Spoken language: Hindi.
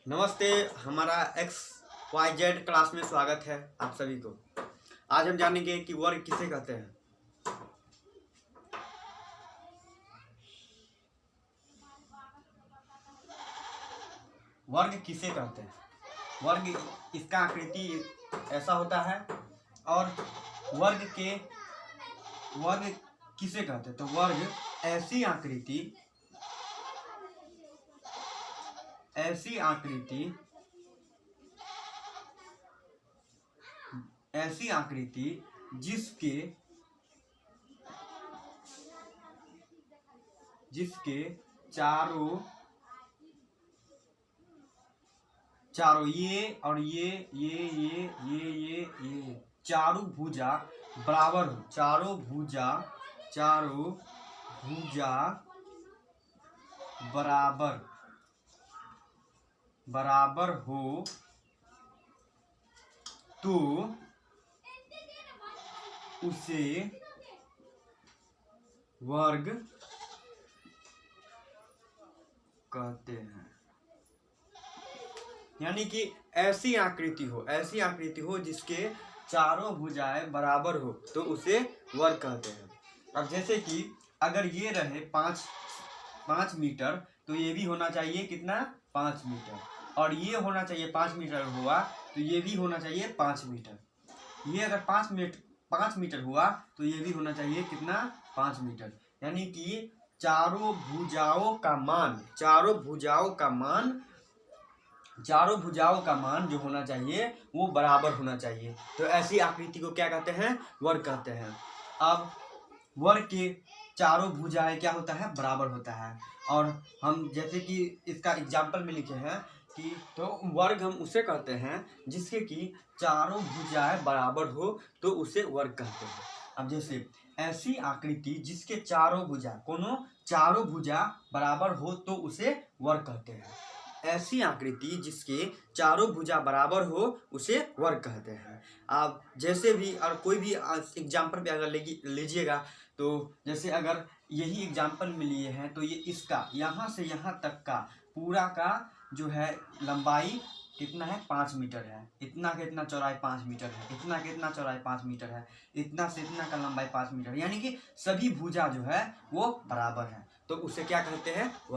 नमस्ते, हमारा XYZ क्लास में स्वागत है आप सभी को। आज हम जानेंगे कि वर्ग किसे कहते हैं। वर्ग किसे कहते हैं? वर्ग, इसका आकृति ऐसा होता है। और वर्ग किसे कहते हैं? तो वर्ग ऐसी आकृति जिसके चारों ये और ये चारों भुजा बराबर हो, चारों भुजा बराबर हो तो उसे वर्ग कहते हैं। यानी कि ऐसी आकृति हो जिसके चारों भुजाएं बराबर हो तो उसे वर्ग कहते हैं। अब जैसे कि अगर ये रहे 5 मीटर तो ये भी होना चाहिए कितना? 5 मीटर। और ये होना चाहिए 5 मीटर हुआ तो ये भी होना चाहिए 5 मीटर। ये अगर 5 मीटर हुआ तो ये भी होना चाहिए कितना? 5 मीटर। यानी कि चारों भुजाओं का मान जो होना चाहिए वो बराबर होना चाहिए। तो ऐसी आकृति को क्या कहते हैं? वर्ग कहते हैं। अब वर्ग के चारों भुजाएं क्या होता है? बराबर होता है। और हम जैसे कि इसका एग्जाम्पल में लिखे हैं कि तो वर्ग हम उसे कहते हैं जिसके कि चारों भुजाएं बराबर हो तो उसे वर्ग कहते हैं। अब जैसे ऐसी आकृति जिसके चारों भुजा बराबर हो तो उसे वर्ग कहते हैं। ऐसी आकृति जिसके चारों भुजा बराबर हो उसे वर्ग कहते हैं। आप जैसे भी और कोई भी एग्जाम्पल पे अगर लीजिएगा तो जैसे अगर यही एग्जाम्पल में लिए हैं तो ये इसका यहाँ से यहाँ तक का पूरा का जो है लंबाई कितना है? 5 मीटर है। इतना के इतना चौड़ाई 5 मीटर है। इतना के इतना चौड़ाई 5 मीटर है। इतना से इतना का लंबाई 5 मीटर। यानी कि सभी भुजा जो है वो बराबर है तो उसे क्या कहते हैं?